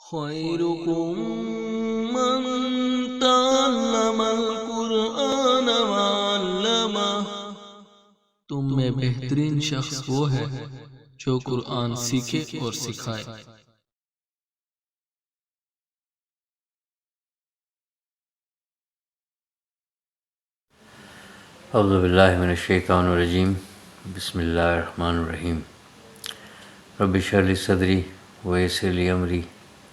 خيركم من تعلم القرآن وعلمه۔ تم میں بہترین شخص وہ ہے جو قرآن سیکھے اور سکھائے۔ اعوذ باللہ من الشیطان الرجیم، بسم اللہ الرحمن الرحیم۔ رب اشرح لی صدری ویسر لی امری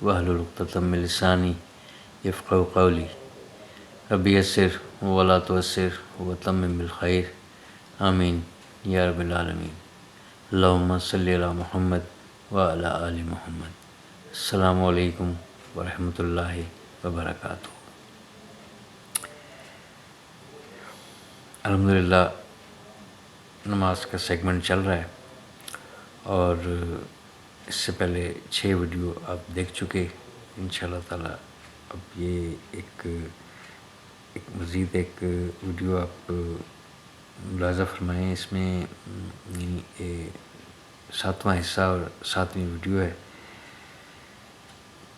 واحلل عقدۃ من لسانی یفقہوا قولی۔ رب یسر ولا تعسر وتمم بالخیر، آمین یا رب العالمین۔ اللہم صلی علی محمد وعلی آل محمد۔ السلام علیکم ورحمۃ اللہ وبرکاتہ۔ الحمدللہ نماز کا سیگمنٹ چل رہا ہے، اور اس سے پہلے 6 ویڈیو آپ دیکھ چکے انشاءاللہ تعالی۔ اب یہ ایک مزید ایک ویڈیو آپ ملاحظہ فرمائیں، اس میں یعنی 7واں حصہ اور 7ویں ویڈیو ہے۔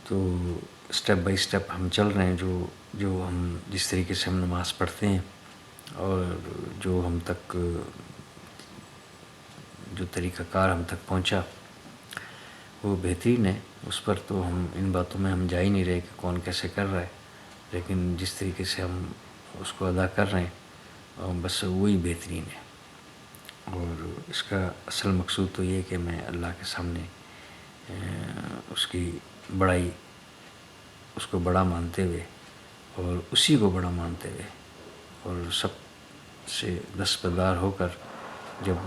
تو اسٹیپ بائی اسٹیپ ہم چل رہے ہیں، جو ہم جس طریقے سے ہم نماز پڑھتے ہیں اور جو ہم تک جو طریقہ کار ہم تک پہنچا وہ بہترین ہے۔ اس پر تو ہم ان باتوں میں ہم جا ہی نہیں رہے کہ کون کیسے کر رہا ہے، لیکن جس طریقے سے ہم اس کو ادا کر رہے ہیں بس وہی بہترین ہے۔ اور اس کا اصل مقصود تو یہ ہے کہ میں اللہ کے سامنے اس کی بڑائی، اس کو بڑا مانتے ہوئے اور اسی کو بڑا مانتے ہوئے اور سب سے دستبردار ہو کر، جب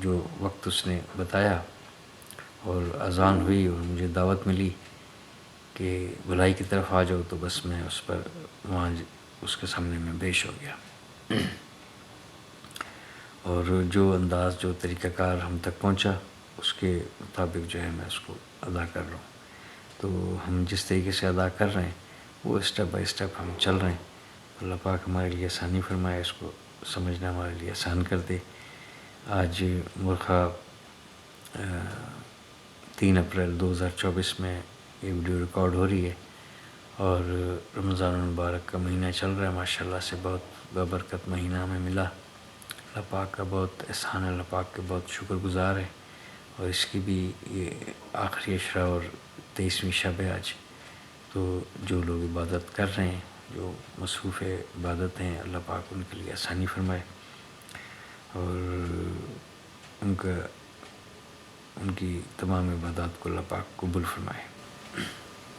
جو وقت اس نے بتایا اور اذان ہوئی اور مجھے دعوت ملی کہ بھلائی کی طرف آ جاؤ، تو بس میں اس پر وہاں اس کے سامنے میں پیش ہو گیا، اور جو انداز جو طریقہ کار ہم تک پہنچا اس کے مطابق جو ہے میں اس کو ادا کر رہا ہوں۔ تو ہم جس طریقے سے ادا کر رہے ہیں وہ اسٹیپ بائی اسٹیپ ہم چل رہے ہیں۔ اللہ پاک ہمارے لیے آسانی فرمائے، اس کو سمجھنا ہمارے لیے آسان کر دے۔ آج مرخہ 3 اپریل 2024 میں یہ ویڈیو ریکارڈ ہو رہی ہے، اور رمضان المبارک کا مہینہ چل رہا ہے۔ ماشاءاللہ سے بہت بابرکت مہینہ ہمیں ملا۔ اللہ پاک کا بہت احسان ہے، اللہ پاک کے بہت شکر گزار ہے، اور اس کی بھی یہ آخری عشرہ اور 23ویں شب ہے آج۔ تو جو لوگ عبادت کر رہے ہیں، جو مصروف عبادت ہیں، اللہ پاک ان کے لیے آسانی فرمائے اور ان کی تمام عبادات کو اللہ پاک قبول فرمائے۔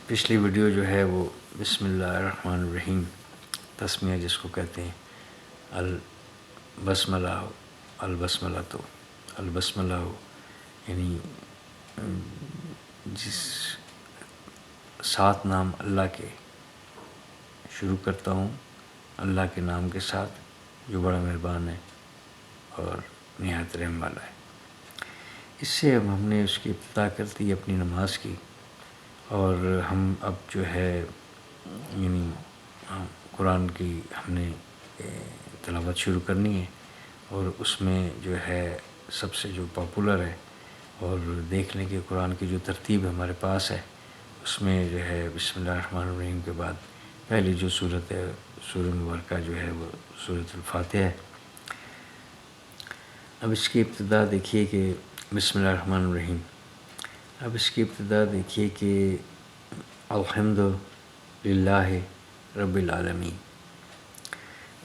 پچھلی ویڈیو جو ہے وہ بسم اللہ الرحمن الرحیم، تسمیہ جس کو کہتے ہیں، البسملہ ہو، البسملہ تو البسملہ ہو، یعنی جس 7 نام اللہ کے شروع کرتا ہوں، اللہ کے نام کے ساتھ جو بڑا مہربان ہے اور نہایت رحم والا ہے۔ اس سے اب ہم نے اس کی ابتدا کر دی اپنی نماز کی، اور ہم اب جو ہے یعنی قرآن کی ہم نے تلاوت شروع کرنی ہے، اور اس میں جو ہے سب سے جو پاپولر ہے، اور دیکھ لیں کہ قرآن کی جو ترتیب ہمارے پاس ہے اس میں جو ہے بسم اللہ الرحمن الرحیم کے بعد پہلی جو صورت ہے، سورہ مبارکہ جو ہے وہ سورۃ الفاتحہ ہے۔ اب اس کی ابتدا دیکھیے کہ بسم اللہ الرحمن الرحیم، اب اس کی ابتدا دیکھیے کہ الحمد للہ رب العالمین۔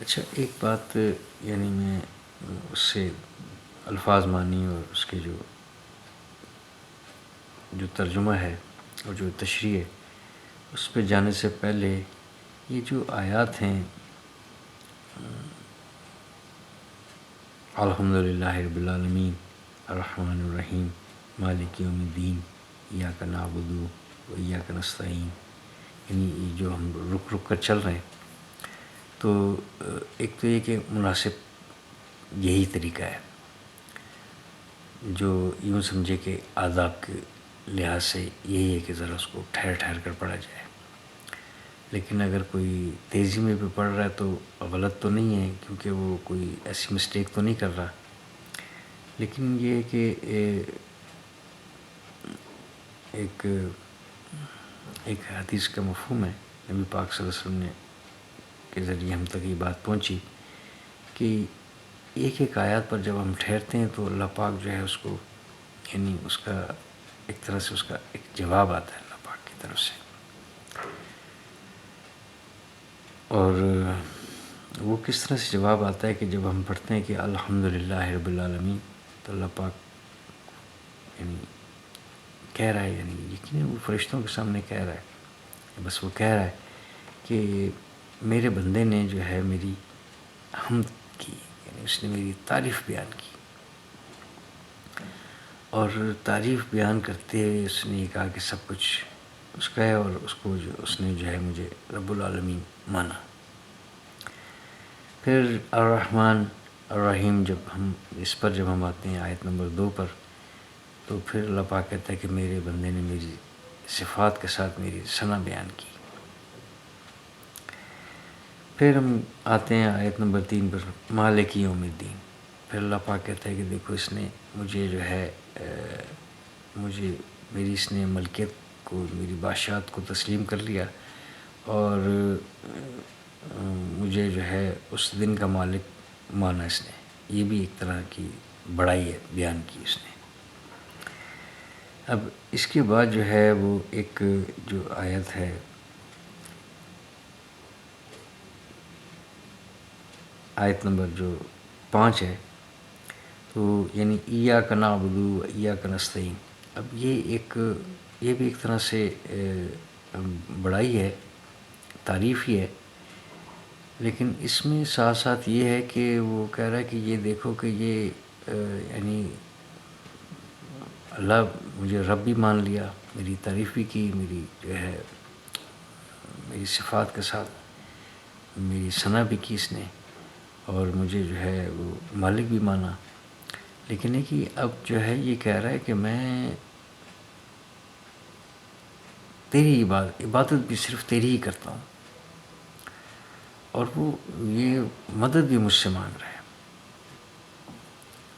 اچھا، ایک بات یعنی میں اس سے الفاظ مانی اور اس کے جو ترجمہ ہے اور جو تشریح ہے اس پہ جانے سے پہلے یہ جو آیات ہیں، الحمد للہ رب العالمین الرحمن الرحیم مالک یوم الدین ایاک نعبد و ایاک نستعین، یعنی یہ جو ہم رک رک کر چل رہے ہیں، تو ایک تو یہ کہ مناسب یہی طریقہ ہے، جو یوں سمجھے کہ آداب کے لحاظ سے یہی ہے کہ ذرا اس کو ٹھہر ٹھہر کر پڑھا جائے۔ لیکن اگر کوئی تیزی میں بھی پڑھ رہا ہے تو غلط تو نہیں ہے، کیونکہ وہ کوئی ایسی مسٹیک تو نہیں کر رہا، لیکن یہ ہے کہ ایک ایک حدیث کا مفہوم ہے، نبی پاک صلی اللہ علیہ وسلم نے کے ذریعے ہم تک یہ بات پہنچی کہ ایک ایک آیات پر جب ہم ٹھہرتے ہیں تو اللہ پاک جو ہے اس کو یعنی اس کا ایک طرح سے اس کا ایک جواب آتا ہے اللہ پاک کی طرف سے. اور وہ کس طرح سے جواب آتا ہے کہ جب ہم پڑھتے ہیں کہ الحمدللہ رب العالمین، تو اللہ پاک یعنی کہہ رہا ہے، یعنی یقیناً وہ فرشتوں کے سامنے کہہ رہا ہے، بس وہ کہہ رہا ہے کہ میرے بندے نے جو ہے میری حمد کی، یعنی اس نے میری تعریف بیان کی. اور تعریف بیان کرتے ہوئے اس نے یہ کہا کہ سب کچھ اس کا ہے، اور اس کو اس نے جو ہے مجھے رب العالمین مانا. پھر الرحمن الرحیم جب ہم آتے ہیں آیت نمبر 2 پر، تو پھر اللہ پاک کہتا ہے کہ میرے بندے نے میری صفات کے ساتھ میری ثنا بیان کی. پھر ہم آتے ہیں آیت نمبر 3 پر، مالک یوم الدین. پھر اللہ پاک کہتا ہے کہ دیکھو اس نے مجھے جو ہے اس نے ملکیت کو، میری بادشاہت کو تسلیم کر لیا، اور مجھے جو ہے اس دن کا مالک مانا اس نے. یہ بھی ایک طرح کی بڑائی ہے بیان کی اس نے. اب اس کے بعد جو ہے وہ ایک جو آیت ہے آیت نمبر جو 5 ہے، تو یعنی ایاک نعبد و ایاک نستعین. اب یہ بھی ایک طرح سے بڑائی ہے، تعریف ہی ہے، لیکن اس میں ساتھ ساتھ یہ ہے کہ وہ کہہ رہا ہے کہ یہ دیکھو کہ یہ یعنی اللہ مجھے رب بھی مان لیا، میری تعریف بھی کی، میری جو ہے میری صفات کے ساتھ میری ثنا بھی کی اس نے، اور مجھے جو ہے وہ مالک بھی مانا. لیکن ہے کہ اب جو ہے یہ کہہ رہا ہے کہ میں تیری عبادت بھی صرف تیری ہی کرتا ہوں، اور وہ یہ مدد بھی مجھ سے مانگ رہا ہے.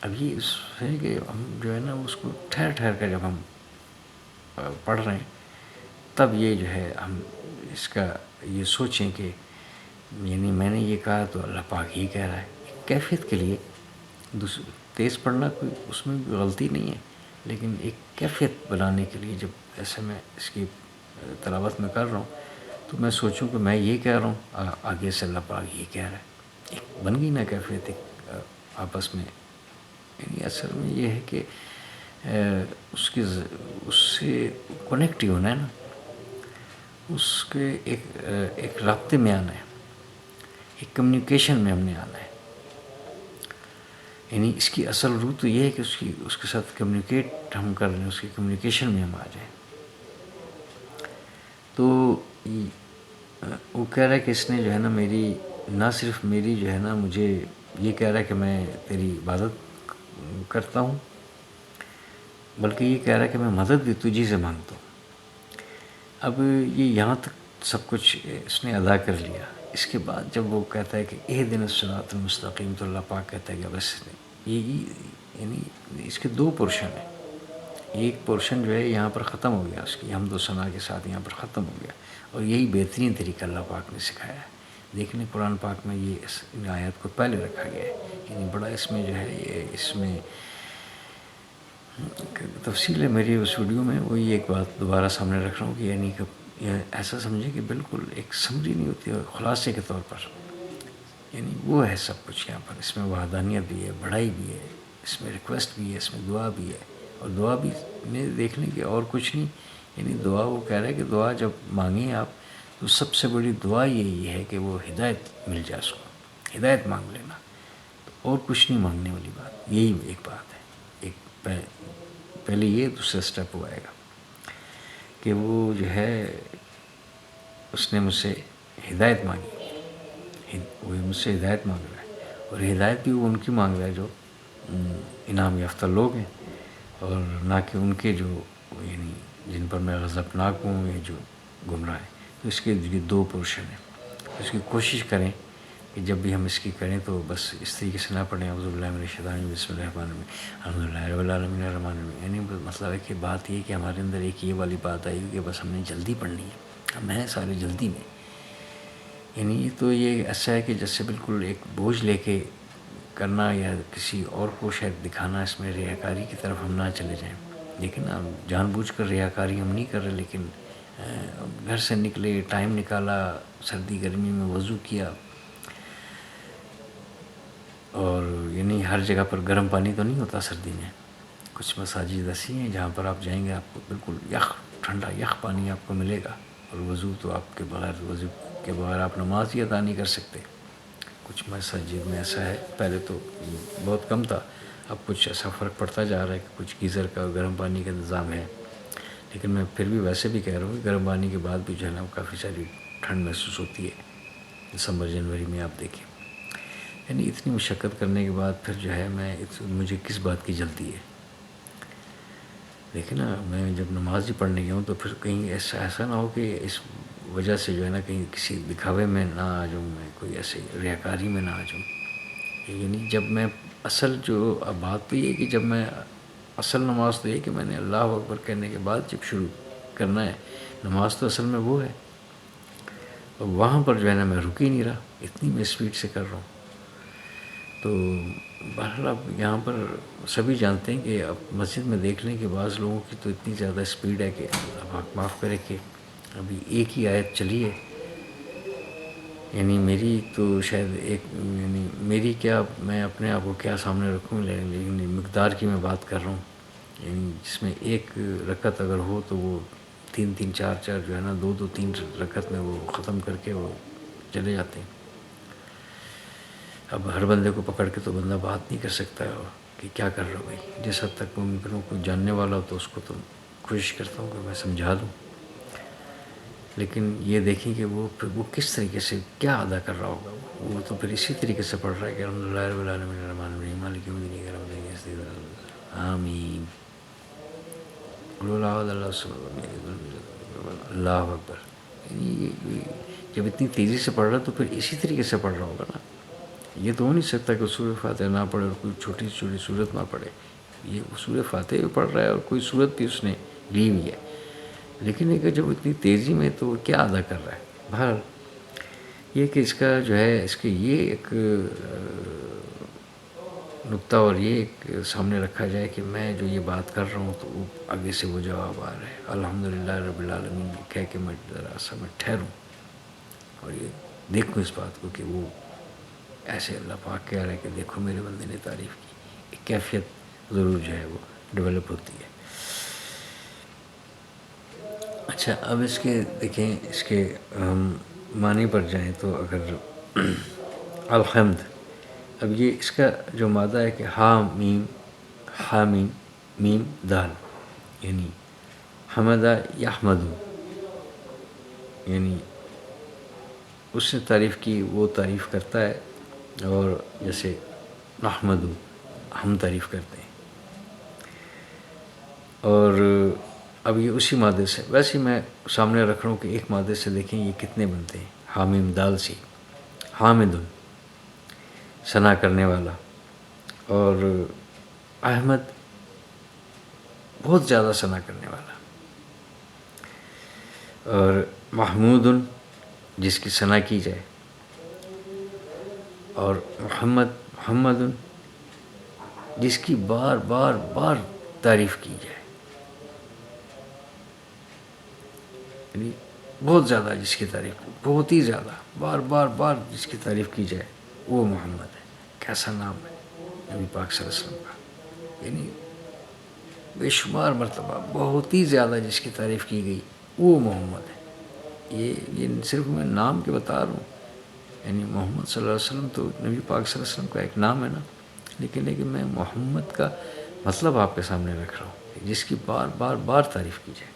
اب یہ اس ہے کہ ہم جو ہے نا اس کو ٹھہر کر جب ہم پڑھ رہے ہیں، تب یہ جو ہے ہم اس کا یہ سوچیں کہ یعنی میں نے یہ کہا تو اللہ پاک ہی کہہ رہا ہے. کیفیت کے لیے تیز پڑھنا کوئی اس میں بھی غلطی نہیں ہے، لیکن ایک کیفیت بنانے کے لیے جب ایسے میں اس کی تلاوت میں کر رہا ہوں تو میں سوچوں کہ میں یہ کہہ رہا ہوں، آگے سے اللہ پاک یہ کہہ رہا ہے. ایک بن گئی نا کیفیت ایک آپس میں. یعنی اصل میں یہ ہے کہ اس سے کنیکٹ ہی ہونا ہے نا، اس کے ایک رابطے میں آنا ہے، ایک کمیونیکیشن میں ہم نے آنا ہے. یعنی اس کی اصل روح تو یہ ہے کہ اس کے ساتھ کمیونیکیٹ ہم کر رہے ہیں، اس کی کمیونیکیشن میں ہم آ جائیں. تو وہ کہہ رہا ہے کہ اس نے جو ہے نا نہ صرف میری جو ہے نا مجھے یہ کہہ رہا ہے کہ میں تیری عبادت کرتا ہوں، بلکہ یہ کہہ رہا ہے کہ میں مدد بھی تجھی سے مانگتا ہوں. اب یہ یہاں تک سب کچھ اس نے ادا کر لیا. اس کے بعد جب وہ کہتا ہے کہ اہدنا الصراط المستقیم، تو اللہ پاک کہتا ہے کہ بس یعنی اس کے 2 پورشن ہیں. ایک پورشن جو ہے یہاں پر ختم ہو گیا، اس کی حمد و ثنا کے ساتھ یہاں پر ختم ہو گیا، اور یہی بہترین طریقہ اللہ پاک نے سکھایا ہے. دیکھنے قرآن پاک میں یہ اس آیت کو پہلے رکھا گیا ہے. یعنی بڑا اس میں جو ہے اس میں تفصیل ہے میری اس ویڈیو میں. وہی ایک بات دوبارہ سامنے رکھ رہا ہوں کہ یعنی کہ ایسا سمجھیں کہ بالکل ایک سمری نہیں ہوتی، خلاصے کے طور پر یعنی وہ ہے سب کچھ یہاں پر. اس میں وحدانیت بھی ہے، بڑائی بھی ہے، اس میں ریکویسٹ بھی ہے، اس میں دعا بھی ہے. اور دعا بھی میں دیکھ لیں کہ اور کچھ نہیں، یعنی دعا وہ کہہ رہا ہے کہ دعا جب مانگیں آپ تو سب سے بڑی دعا یہی ہے کہ وہ ہدایت مل جائے، اس کو ہدایت مانگ لینا، اور کچھ نہیں مانگنے والی بات. یہی ایک بات ہے. ایک پہلے یہ دوسرا سٹیپ وہ آئے گا کہ وہ جو ہے اس نے مجھ سے ہدایت مانگی، وہ مجھ سے ہدایت مانگ رہا ہے، اور ہدایت بھی وہ ان کی مانگ رہا ہے جو انعام یافتہ لوگ ہیں، اور نہ کہ ان کے جو یعنی جن پر میں غضبناک ہوں یا جو گمراہ ہیں. تو اس کے 2 پورشن ہیں. اس کی کوشش کریں کہ جب بھی ہم اس کی کریں تو بس اس طریقے سے نہ پڑھیں اعوذ باللہ من الشیطان الرجیم بسم اللہ الرحمن الرحیم الحمدللہ رب العالمین الرحمن الرحیم. یعنی مطلب ہے کہ بات یہ کہ ہمارے اندر ایک یہ والی بات آئی کہ بس ہم نے جلدی پڑھنی ہے، ہم ہیں سارے جلدی میں. یعنی تو یہ ایسا ہے کہ جیسے بالکل ایک بوجھ لے کے کرنا یا کسی اور کو شاید دکھانا، اس میں ریاکاری کی طرف ہم نہ چلے جائیں. لیکن جان بوجھ کر ریاکاری ہم نہیں کر رہے، لیکن گھر سے نکلے، ٹائم نکالا، سردی گرمی میں وضو کیا، اور یعنی ہر جگہ پر گرم پانی تو نہیں ہوتا سردی میں. کچھ مساجد ایسی ہیں جہاں پر آپ جائیں گے آپ کو بالکل یخ، ٹھنڈا یخ پانی آپ کو ملے گا، اور وضو تو آپ کے بغیر، وضو کے بغیر آپ نماز ہی ادا نہیں کر سکتے. کچھ مساجد میں ایسا ہے، پہلے تو بہت کم تھا، اب کچھ ایسا فرق پڑتا جا رہا ہے کہ کچھ گیزر کا گرم پانی کا انتظام ہے. لیکن میں پھر بھی ویسے بھی کہہ رہا ہوں کہ گرم پانی کے بعد بھی جو ہے نا کافی ساری ٹھنڈ محسوس ہوتی ہے. دسمبر جنوری میں آپ دیکھیں، یعنی اتنی مشقت کرنے کے بعد پھر جو ہے مجھے کس بات کی جلدی ہے. لیکن میں جب نماز ہی پڑھنے گیا ہوں تو پھر کہیں ایسا نہ ہو کہ اس وجہ سے جو ہے نا کہیں کسی دکھاوے میں نہ آ جاؤں، میں کوئی ایسے ریاکاری میں نہ آ جاؤں. یعنی جب میں اصل جو بات تو یہ ہے کہ جب میں اصل نماز تو یہ کہ میں نے اللہ اکبر کہنے کے بعد جب شروع کرنا ہے نماز، تو اصل میں وہ ہے. اور وہاں پر جو ہے نا میں رک ہی نہیں رہا، اتنی میں اسپیڈ سے کر رہا ہوں. تو بہرحال اب یہاں پر سبھی جانتے ہیں کہ اب مسجد میں دیکھ لیں کہ بعض لوگوں کی تو اتنی زیادہ اسپیڈ ہے کہ اب آپ معاف کریں کہ ابھی ایک ہی آیت چلی ہے. یعنی میری تو شاید یعنی میری کیا، میں اپنے آپ کو کیا سامنے رکھوں، لیکن مقدار کی میں بات کر رہا ہوں. یعنی جس میں ایک رکعت اگر ہو تو وہ 3 4 جو ہے نا 2 3 رکعت میں وہ ختم کر کے وہ چلے جاتے ہیں. اب ہر بندے کو پکڑ کے تو بندہ بات نہیں کر سکتا ہے کہ کیا کر رہا ہو بھائی. جس حد تک ممکن ہو کوئی جاننے والا ہو تو اس کو تو کوشش کرتا ہوں کہ میں سمجھا دوں. لیکن یہ دیکھیں کہ وہ کس طریقے سے کیا ادا کر رہا ہوگا. وہ تو پھر اسی طریقے سے پڑھ رہا ہے کہ الحمدللہ رب العالمین الرحمن الرحیم مالک یوم الدین آمین اللہ اکبر. جب اتنی تیزی سے پڑھ رہا ہے تو پھر اسی طریقے سے پڑھ رہا ہوگا نا. یہ تو ہو نہیں سکتا کہ سورہ فاتحہ نہ پڑھے اور کوئی چھوٹی سے چھوٹی صورت نہ پڑھے. یہ سورہ فاتحہ بھی پڑھ رہا ہے اور کوئی صورت بھی اس نے لی ہوئی ہے، لیکن یہ کہ جب اتنی تیزی میں تو وہ کیا ادا کر رہا ہے. بہرحال یہ کہ اس کا جو ہے اس کے یہ ایک نقطہ اور یہ ایک سامنے رکھا جائے کہ میں جو یہ بات کر رہا ہوں تو وہ آگے سے وہ جواب آ رہا ہے الحمدللہ رب العالمین کہہ کے میں ذرا سا میں ٹھہروں اور یہ دیکھوں اس بات کو کہ وہ ایسے اللہ پاک کہہ رہا ہے کہ دیکھو میرے بندے نے تعریف کی. ایک کیفیت ضرور جو ہے وہ ڈیولپ ہوتی ہے. اچھا، اب اس کے دیکھیں، اس کے معنی پر جائیں تو اگر الحمد، اب یہ اس کا جو مادہ ہے کہ ہا میم دال، یعنی حمدہ یحمدو، یعنی اس نے تعریف کی وہ تعریف کرتا ہے، اور جیسے نحمدو ہم تعریف کرتے ہیں. اور اب یہ اسی مادے سے، ویسے میں سامنے رکھ رہا ہوں کہ ایک مادے سے دیکھیں یہ کتنے بنتے ہیں. حامیم دال سے حامدن ثنا کرنے والا، اور احمد بہت زیادہ ثنا کرنے والا، اور محمودن جس کی ثنا کی جائے، اور محمدن جس کی بار بار بار تعریف کی جائے. یعنی بہت زیادہ جس کی تعریف، بہت ہی زیادہ بار بار بار جس کی تعریف کی جائے وہ محمد ہے. کیسا نام ہے نبی پاک صلی اللہ علیہ وسلم کا. یعنی بے شمار مرتبہ بہت ہی زیادہ جس کی تعریف کی گئی وہ محمد ہے. یہ صرف میں نام کے بتا رہا ہوں. یعنی محمد صلی اللہ علیہ وسلم تو نبی پاک صلی اللہ علیہ وسلم کا ایک نام ہے نا، لیکن میں محمد کا مطلب آپ کے سامنے رکھ رہا ہوں جس کی بار بار بار تعریف کی جائے.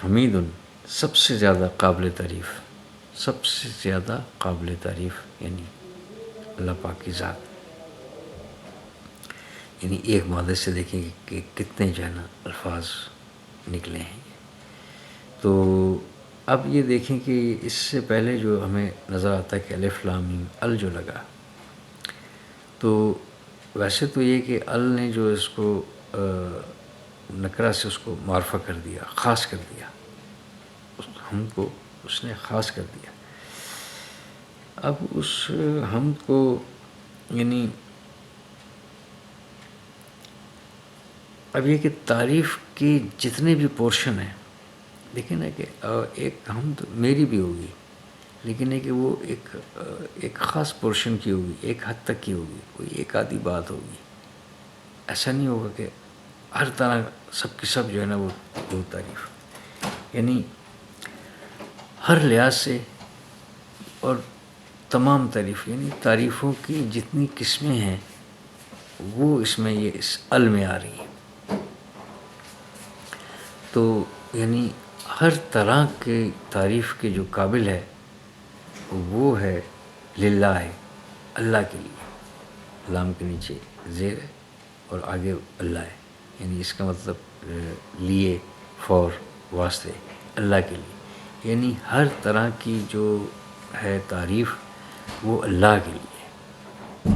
حمیدن سب سے زیادہ قابل تعریف، سب سے زیادہ قابل تعریف یعنی اللہ پاک کی ذات. یعنی ایک مادے سے دیکھیں کہ کتنے جو ہے نا الفاظ نکلے ہیں. تو اب یہ دیکھیں کہ اس سے پہلے جو ہمیں نظر آتا ہے کہ الف لام میم ال جو لگا، تو ویسے تو یہ کہ ال نے جو اس کو نکرہ سے اس کو معرفہ کر دیا، خاص کر دیا، ہم کو اس نے خاص کر دیا۔ اب اس ہم کو یعنی اب یہ کہ تعریف کی جتنے بھی پورشن ہیں، دیکھیں نا کہ ایک ہم تو میری بھی ہوگی، لیکن ہے کہ وہ ایک خاص پورشن کی ہوگی، ایک حد تک کی ہوگی، کوئی ایک آدھی بات ہوگی۔ ایسا نہیں ہوگا کہ ہر طرح سب کی سب جو ہے نا وہ تعریف، یعنی ہر لحاظ سے اور تمام تعریف، یعنی تعریفوں کی جتنی قسمیں ہیں وہ اس میں یہ اس ال میں آ رہی ہیں۔ تو یعنی ہر طرح کے تعریف کے جو قابل ہے وہ ہے للہ ہے، اللہ کے لیے۔ لام کے نیچے زیر ہے اور آگے اللہ ہے، یعنی اس کا مطلب لیے، فور، واسطے، اللہ کے لیے، یعنی ہر طرح کی جو ہے تعریف وہ اللہ کے لیے،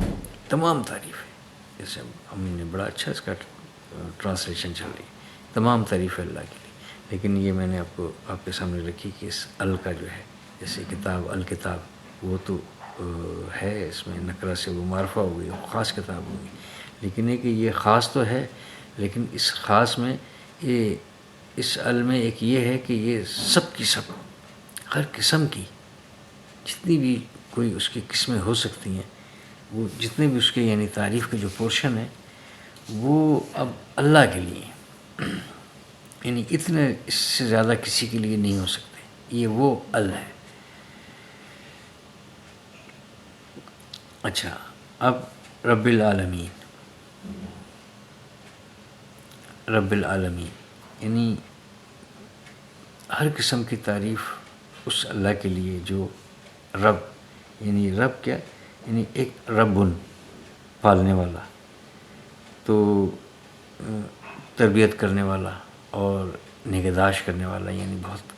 تمام تعریف ہے۔ جیسے ہم نے بڑا اچھا اس کا ٹرانسلیشن چل رہی ہے، تمام تعریف ہے اللہ کے لیے، لیکن یہ میں نے آپ کے سامنے رکھی کہ اس ال کا جو ہے، جیسے کتاب، الکتاب، وہ تو ہے اس میں نکرہ سے وہ معرفہ ہو گئی، خاص کتاب ہو گئی، لیکن ہے کہ یہ خاص تو ہے، لیکن اس خاص میں اس ال میں ایک یہ ہے کہ یہ سب کی سب، ہر قسم کی جتنی بھی کوئی اس کی قسمیں ہو سکتی ہیں، وہ جتنے بھی اس کے یعنی تعریف کے جو پورشن ہیں وہ اب اللہ کے لیے ہیں، یعنی اتنے اس سے زیادہ کسی کے لیے نہیں ہو سکتے، یہ وہ ال ہے۔ اچھا، اب رب العالمین، رب العالمین یعنی ہر قسم کی تعریف اس اللہ کے لیے جو رب، یعنی رب کیا، یعنی ایک ربن، پالنے والا، تو تربیت کرنے والا اور نگہداشت کرنے والا، یعنی بہت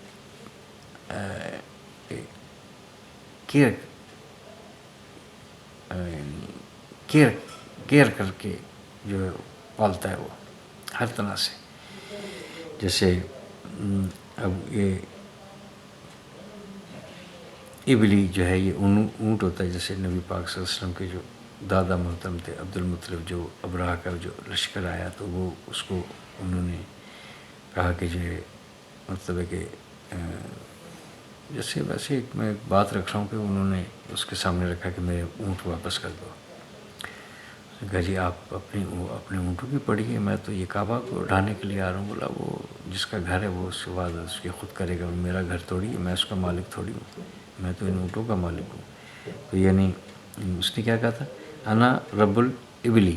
کیئر کر کے جو ہے پالتا ہے وہ ہر طرح سے۔ جیسے اب یہ ابلی جو ہے، یہ اونٹ ہوتا ہے، جیسے نبی پاک صلی اللہ علیہ وسلم کے جو دادا محترم تھے عبد المطلب، جو ابراہ کا جو لشکر آیا تو وہ اس کو انہوں نے کہا کہ جو ہے مطلب ہے کہ جیسے ویسے ایک میں بات رکھ رہا ہوں کہ انہوں نے اس کے سامنے رکھا کہ میرے اونٹ واپس کر دو۔ کہا جی آپ اپنے اونٹوں کی پڑھیے، میں تو یہ کعبہ کو ڈھانے کے لیے آ رہا ہوں۔ بولا وہ جس کا گھر ہے وہ اس کے بعد اس کی خود کرے گا، میرا گھر تھوڑی ہے، میں اس کا مالک تھوڑی ہوں، میں تو ان اونٹوں کا مالک ہوں۔ تو یعنی اس نے کیا کہا تھا، انا رب الابلی،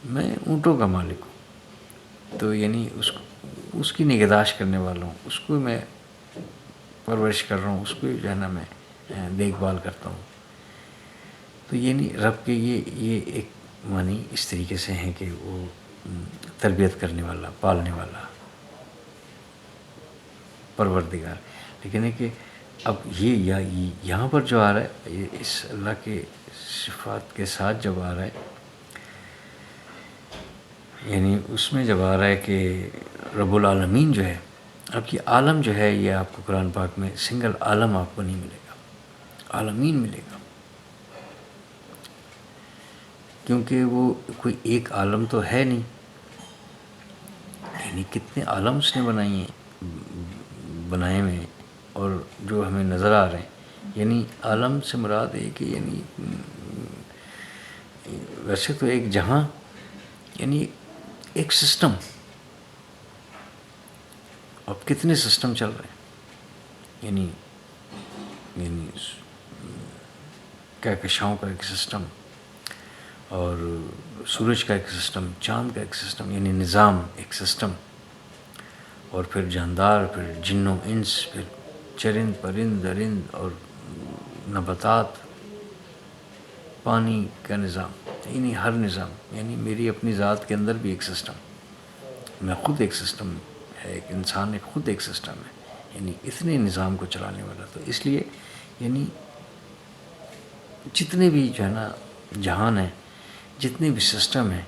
میں اونٹوں کا مالک ہوں، تو یعنی اس کی نگہداشت کرنے والا ہوں، اس کو میں پرورش کر رہا ہوں، اس کو جو ہے نا میں دیکھ بھال کرتا ہوں۔ تو یعنی رب کے یہ ایک معنی اس طریقے سے ہیں کہ وہ تربیت کرنے والا، پالنے والا، پروردگار۔ لیکن ہے کہ اب یہ یہاں پر جو آ رہا ہے، یہ اس اللہ کے صفات کے ساتھ جب آ رہا ہے، یعنی اس میں جب آ رہا ہے کہ رب العالمین جو ہے، اب یہ عالم جو ہے یہ آپ کو قرآن پاک میں سنگل عالم آپ کو نہیں ملے گا، عالمین ملے گا، کیونکہ وہ کوئی ایک عالم تو ہے نہیں، یعنی کتنے عالم اس نے بنائے ہوئے اور جو ہمیں نظر آ رہے ہیں۔ یعنی عالم سے مراد ہے کہ یعنی ویسے تو ایک جہاں، یعنی ایک سسٹم، اب کتنے سسٹم چل رہے ہیں، یعنی کہکشاؤں کا ایک سسٹم، اور سورج کا ایک سسٹم، چاند کا ایک سسٹم، یعنی نظام، ایک سسٹم، اور پھر جاندار، پھر جن و انس، پھر چرند پرند درند اور نباتات، پانی کا نظام، یعنی ہر نظام، یعنی میری اپنی ذات کے اندر بھی ایک سسٹم، میں خود ایک سسٹم ہے، ایک انسان ایک خود ایک سسٹم ہے، یعنی اتنے نظام کو چلانے والا. تو اس لیے یعنی جتنے بھی جو ہے نا جہان ہیں، جتنے بھی سسٹم ہیں،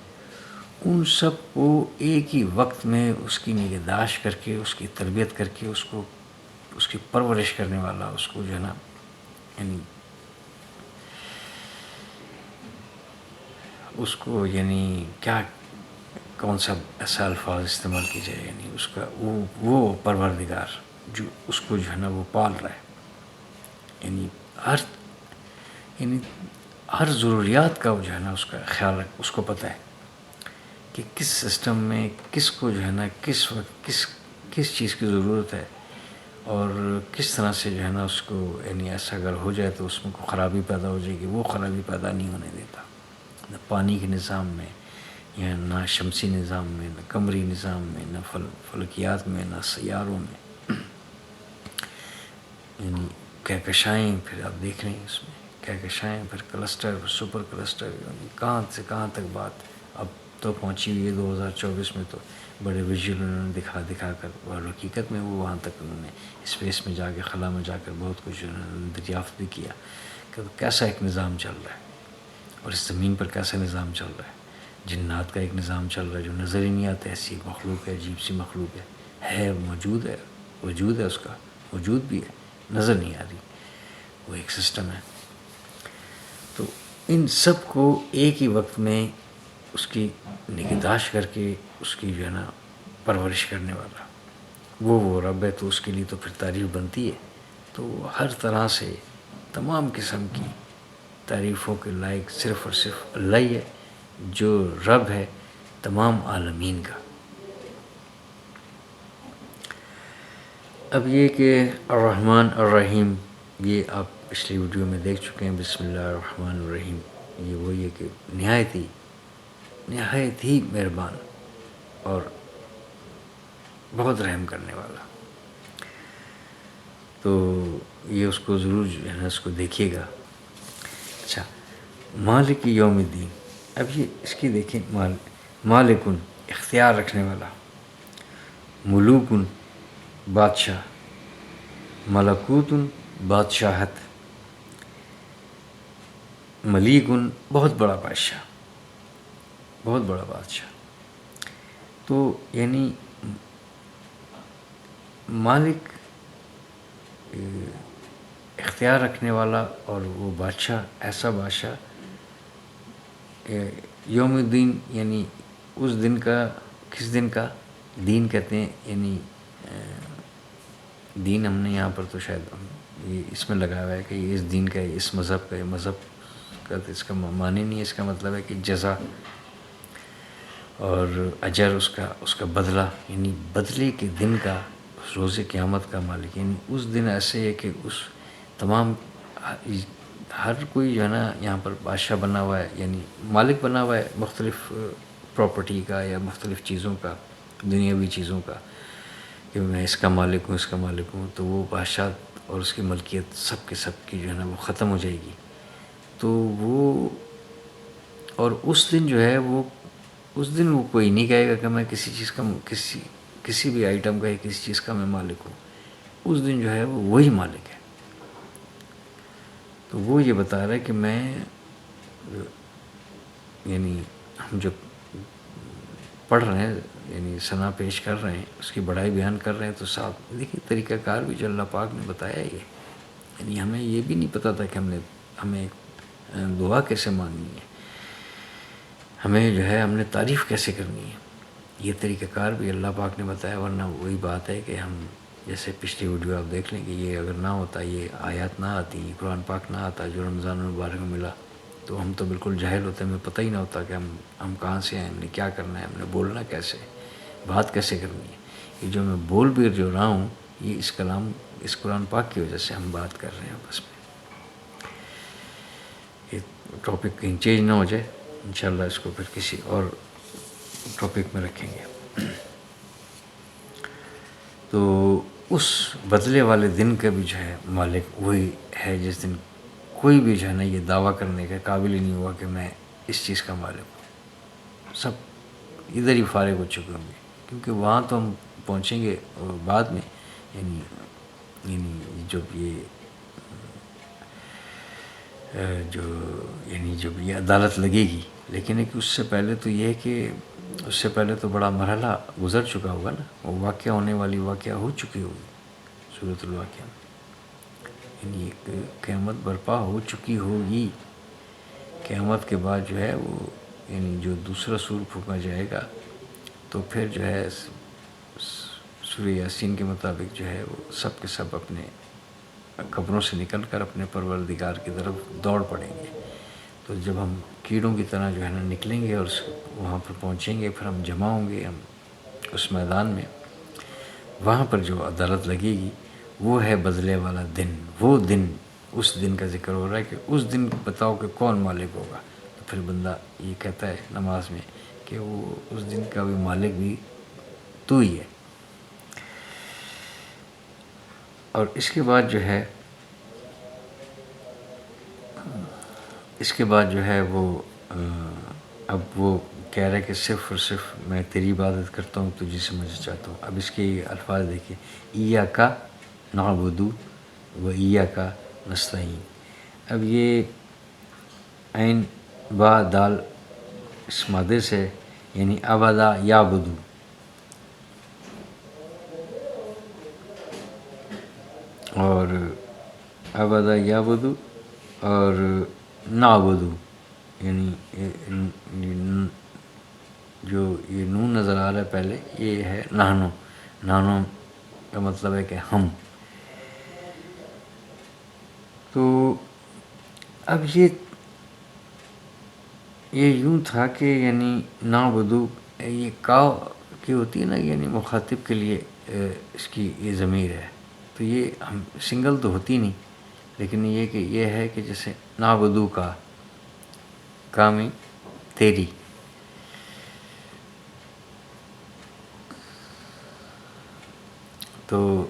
ان سب کو ایک ہی وقت میں اس کی نگہداشت کر کے، اس کی تربیت کر کے، اس کی پرورش کرنے والا، اس کو جو ہے نا یعنی اس کو یعنی کیا کون سا ایسا الفاظ استعمال کی جائے، یعنی اس کا وہ پروردگار جو اس کو جو ہے نا وہ پال رہا ہے. یعنی ہر ضروریات کا جو ہے نا اس کا خیال رکھ، اس کو پتہ ہے کہ کس سسٹم میں کس کو جو ہے نا کس وقت کس چیز کی ضرورت ہے، اور کس طرح سے جو ہے نا اس کو یعنی ایسا اگر ہو جائے تو اس میں کوئی خرابی پیدا ہو جائے گی، وہ خرابی پیدا نہیں ہونے دیتا. نہ پانی کے نظام میں، یا نہ شمسی نظام میں، نہ قمری نظام میں، نہ فلکیات میں، نہ سیاروں میں. یعنی کہکشائیں، پھر آپ دیکھ رہے ہیں اس میں کہکشائیں، پھر کلسٹر، سپر کلسٹر، یعنی کہاں سے کہاں تک بات اب تو پہنچی ہوئی ہے. 2024 میں تو بڑے ویژول انہوں نے دکھا کر، اور حقیقت میں وہ وہاں تک انہوں نے اسپیس میں جا کے، خلا میں جا کر بہت کچھ انہوں نے دریافت بھی کیا کہ کیسا ایک نظام چل رہا ہے، اور اس زمین پر کیسا نظام چل رہا ہے. جنات کا ایک نظام چل رہا ہے جو نظر ہی نہیں آتا، ایسی ایک مخلوق ہے، عجیب سی مخلوق ہے، موجود ہے، وجود ہے، اس کا وجود بھی ہے، نظر نہیں آ رہی، وہ ایک سسٹم ہے. تو ان سب کو ایک ہی وقت میں اس کی نگہداشت کر کے، اس کی جو ہے نا پرورش کرنے والا وہ رب ہے. تو اس کے لیے تو پھر تعریف بنتی ہے. تو ہر طرح سے تمام قسم کی تعریفوں کے لائق صرف اور صرف اللہ ہی ہے، جو رب ہے تمام عالمین کا. اب یہ کہ الرحمن الرحیم، یہ آپ پچھلی ویڈیو میں دیکھ چکے ہیں. بسم اللہ الرحمن الرحیم، یہ وہی ہے کہ نہایت ہی مہربان اور بہت رحم کرنے والا. تو یہ اس کو ضرور جو ہے نا اس کو دیکھیے گا. اچھا، مالک یوم الدین، اب یہ اس کی دیکھیں، مالکن اختیار رکھنے والا، ملوکن بادشاہ، ملکوتن بادشاہت، ملیکن بہت بڑا بادشاہ، بہت بڑا بادشاہ. تو یعنی مالک اختیار رکھنے والا، اور وہ بادشاہ، ایسا بادشاہ. یوم الدین یعنی اس دن کا، کس دن کا دین کہتے ہیں، یعنی دین ہم نے یہاں پر تو شاید یہ اس میں لگا ہوا ہے کہ یہ اس دین کا ہے، اس مذہب کا ہے. مذہب کا تو اس کا معنی نہیں ہے، اس کا مطلب ہے کہ جزا اور اجر، اس کا بدلہ، یعنی بدلے کے دن کا، روز قیامت کا مالک. یعنی اس دن ایسے ہے کہ اس تمام ہر کوئی جو ہے نا یہاں پر بادشاہ بنا ہوا ہے، یعنی مالک بنا ہوا ہے مختلف پراپرٹی کا یا مختلف چیزوں کا، دنیاوی چیزوں کا، کہ میں اس کا مالک ہوں، اس کا مالک ہوں. تو وہ بادشاہ اور اس کی ملکیت سب کے سب کی جو ہے نا وہ ختم ہو جائے گی. تو وہ، اور اس دن جو ہے اس دن وہ کوئی نہیں کہے گا کہ میں کسی چیز کا، کسی بھی آئٹم کا یا کسی چیز کا میں مالک ہوں. اس دن جو ہے وہ وہی مالک ہے. تو وہ یہ بتا رہا ہے کہ میں، یعنی ہم جو پڑھ رہے ہیں، یعنی ثنا پیش کر رہے ہیں، اس کی بڑائی بیان کر رہے ہیں، تو صاحب دیکھیے طریقہ کار بھی جو اللہ پاک نے بتایا ہے. یعنی ہمیں یہ بھی نہیں پتہ تھا کہ ہمیں دعا کیسے مانگنی ہے، ہمیں جو ہے ہم نے تعریف کیسے کرنی ہے. یہ طریقہ کار بھی اللہ پاک نے بتایا. ورنہ وہی بات ہے کہ ہم، جیسے پچھلی ویڈیو آپ دیکھ لیں کہ یہ اگر نہ ہوتا، یہ آیات نہ آتی، یہ قرآن پاک نہ آتا جو رمضان المبارک میں ملا، تو ہم تو بالکل جاہل ہوتے، ہمیں پتہ ہی نہ ہوتا کہ ہم کہاں سے ہیں، ہم نے کیا کرنا ہے، ہم نے بولنا کیسے، بات کیسے کرنی ہے. یہ جو میں بول بھی جو رہا ہوں، یہ اس قرآن پاک کی وجہ سے ہم بات کر رہے ہیں آپس میں. یہ ٹاپک کہیں چینج نہ ہو جائے، انشاءاللہ اس کو پھر کسی اور ٹاپک میں رکھیں گے. تو اس بدلے والے دن کا بھی جو ہے مالک وہی ہے، جس دن کوئی بھی جو ہے نا یہ دعویٰ کرنے کے قابل ہی نہیں ہوا کہ میں اس چیز کا مالک ہوں. سب ادھر ہی فارغ ہو چکے ہوں گے، کیونکہ وہاں تو ہم پہنچیں گے بعد میں. یعنی یعنی جب یہ عدالت لگے گی، لیکن ایک اس سے پہلے تو یہ ہے کہ اس سے پہلے تو بڑا مرحلہ گزر چکا ہوگا نا، وہ واقعہ ہونے والی واقعہ ہو چکی ہوگی سورۃ الواقعہ میں، یعنی ایک قیامت برپا ہو چکی ہوگی۔ قیامت کے بعد جو ہے وہ یعنی جو دوسرا سور پھونکا جائے گا تو پھر جو ہے سورہ یاسین کے مطابق جو ہے وہ سب کے سب اپنے قبروں سے نکل کر اپنے پروردگار کی طرف دوڑ پڑیں گے۔ تو جب ہم کیڑوں کی طرح جو ہے نا نکلیں گے اور وہاں پر پہنچیں گے، پھر ہم جمع ہوں گے ہم اس میدان میں، وہاں پر جو عدالت لگے گی وہ ہے بدلے والا دن۔ وہ دن، اس دن کا ذکر ہو رہا ہے کہ اس دن بتاؤ کہ کون مالک ہوگا۔ تو پھر بندہ یہ کہتا ہے نماز میں کہ وہ اس دن کا بھی مالک بھی تو ہی ہے۔ اور اس کے بعد جو ہے وہ اب وہ کہہ رہا ہے کہ صرف اور صرف میں تیری عبادت کرتا ہوں، تجھے سمجھنا چاہتا ہوں۔ اب اس کے الفاظ دیکھیں، ایاک نعبد و ایاک نستعین۔ اب یہ عین با دال اس مادے سے، یعنی عبدا یعبدو، اور عبدا یعبدو اور نعبدو، یعنی جو یہ نون نظر آ رہا ہے پہلے، یہ ہے نحنو۔ نحنو کا مطلب ہے کہ ہم۔ تو اب یہ یوں تھا کہ یعنی نعبدو یہ کا کی ہوتی ہے نا، یعنی مخاطب کے لیے اس کی یہ ضمیر ہے، تو یہ ہم سنگل تو ہوتی نہیں، لیکن یہ ہے کہ جیسے نعبدو کا میں تیری، تو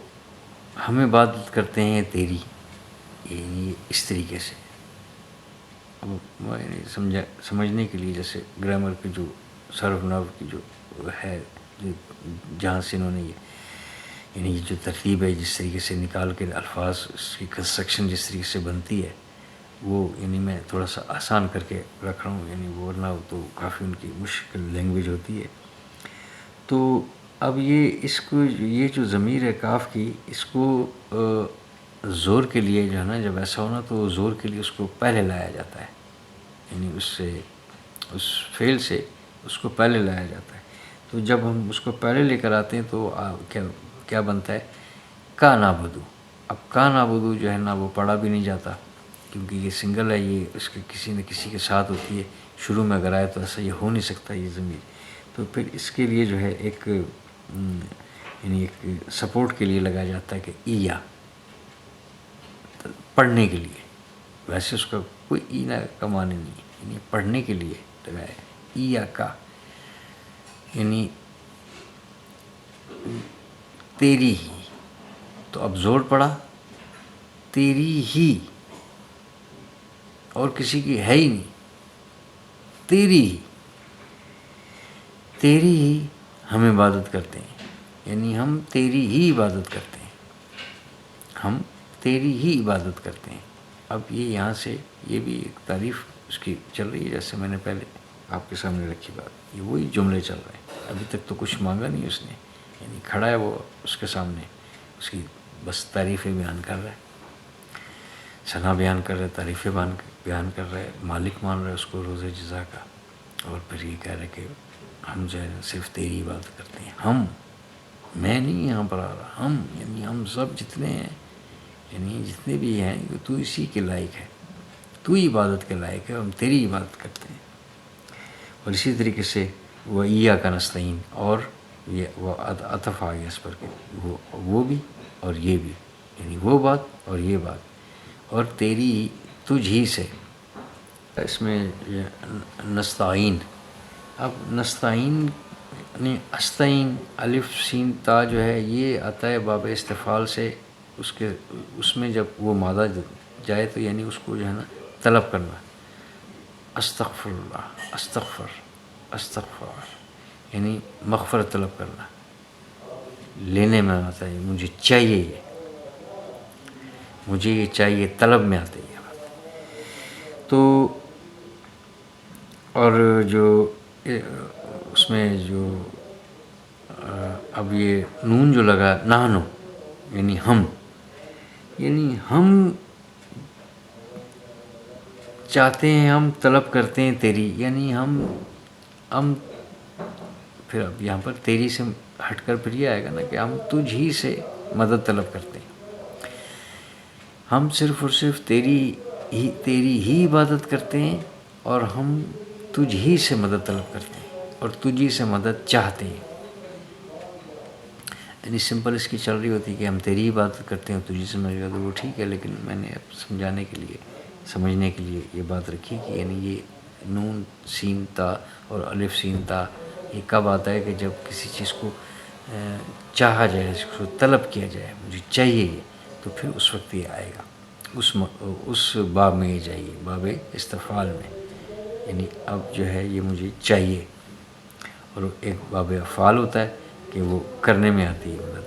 ہم عبادت کرتے ہیں تیری، یعنی اس طریقے سے۔ اب سمجھنے کے لیے جیسے گرامر کی جو صرف نحو کی جو ہے، جہاں سے انہوں نے یعنی یہ جو ترتیب ہے جس طریقے سے نکال کے الفاظ، اس کی کنسٹرکشن جس طریقے سے بنتی ہے، وہ یعنی میں تھوڑا سا آسان کر کے رکھ رہا ہوں، یعنی ورنہ تو کافی ان کی مشکل لینگویج ہوتی ہے۔ تو اب یہ جو ضمیر ہے کاف کی، اس کو زور کے لیے جو ہے نا، جب ایسا ہونا تو زور کے لیے اس کو پہلے لایا جاتا ہے، یعنی اس فعل سے اس کو پہلے لایا جاتا ہے۔ تو جب ہم اس کو پہلے لے کر آتے ہیں تو کیا بنتا ہے؟ کا نعبدو۔ اب کا نعبدو جو ہے نا وہ پڑھا بھی نہیں جاتا، کیونکہ یہ سنگل ہے، یہ اس کے کسی نہ کسی کے ساتھ ہوتی ہے، شروع میں اگر آئے تو ایسا یہ ہو نہیں سکتا یہ ضمیر۔ تو پھر اس کے لیے جو ہے ایک سپورٹ کے لیے لگایا جاتا ہے کہ ایا، پڑھنے کے لیے۔ ویسے اس کا کوئی اینا کا معنی نہیں ہے، یعنی پڑھنے کے لیے لگایا ایا کا، یعنی تیری ہی۔ تو اب زور پڑا تیری ہی، اور کسی کی ہے ہی نہیں، تیری ہی ہم عبادت کرتے ہیں، یعنی ہم تیری ہی عبادت کرتے ہیں، ہم تیری ہی عبادت کرتے ہیں۔ اب یہ یہاں سے یہ بھی ایک تعریف اس کی چل رہی ہے، جیسے میں نے پہلے آپ کے سامنے رکھی بات، یہ وہی جملے چل رہے ہیں۔ ابھی تک تو کچھ مانگا نہیں اس نے، یعنی کھڑا ہے وہ اس کے سامنے، اس کی بس تعریفیں بیان کر رہا ہے، ثنا بیان کر رہا ہے، تعریفیں بیان کر رہا ہے، مالک مان رہا ہے اس کو روز جزا کا، اور پھر یہ کہہ رہا ہے کہ ہم جو ہے صرف تیری عبادت کرتے ہیں۔ ہم، میں نہیں یہاں پر آ رہا، ہم یعنی ہم سب جتنے ہیں، یعنی جتنے بھی ہیں، تو اسی کے لائق ہے، تو ہی عبادت کے لائق ہے، ہم تیری عبادت کرتے ہیں۔ اور اسی طریقے سے وہ ایاک نستعین، اور یہ وہ عطف آ گیا اس پر کہ وہ بھی اور یہ بھی، یعنی وہ بات اور یہ بات، اور تیری تجھ ہی سے۔ اس میں نستعین، اب نستعین یعنی استعین، الف سین تا جو ہے یہ آتا ہے باب استفعال سے، اس میں جب وہ مادہ جائے تو یعنی اس کو جو ہے نا طلب کرنا، استغفر اللہ، استغفر، یعنی مغفرت طلب کرنا، لینے میں آتا ہے، مجھے چاہیے یہ، مجھے یہ چاہیے، طلب میں آتے یہ بات. تو اور جو اس میں جو اب یہ نون جو لگا، نحنو یعنی ہم، یعنی ہم چاہتے ہیں، ہم طلب کرتے ہیں تیری، یعنی ہم پھر اب یہاں پر تیری سے ہٹ کر پھر یہ آئے گا نا کہ ہم تجھ ہی سے مدد طلب کرتے ہیں. ہم صرف اور صرف تیری ہی عبادت کرتے ہیں، اور ہم تجھ ہی سے مدد طلب کرتے ہیں اور تجھ ہی سے مدد چاہتے ہیں. یعنی سمپل اس کی چل رہی ہوتی کہ ہم تیری عبادت کرتے ہیں اور تجھ سے مدد کرتے ہیں، وہ ٹھیک ہے، لیکن میں نے اب سمجھنے کے لیے یہ بات رکھی کہ یعنی یہ نون سین تا اور الف سین تا یہ کب آتا ہے کہ جب کسی چیز کو چاہا جائے، اس کو طلب کیا جائے، مجھے چاہیے یہ، تو پھر اس وقت یہ آئے گا، اس باب میں یہ جائیے، باب استفعال میں، یعنی اب جو ہے یہ مجھے چاہیے. اور ایک باب افعال ہوتا ہے کہ وہ کرنے میں آتی ہے مدد.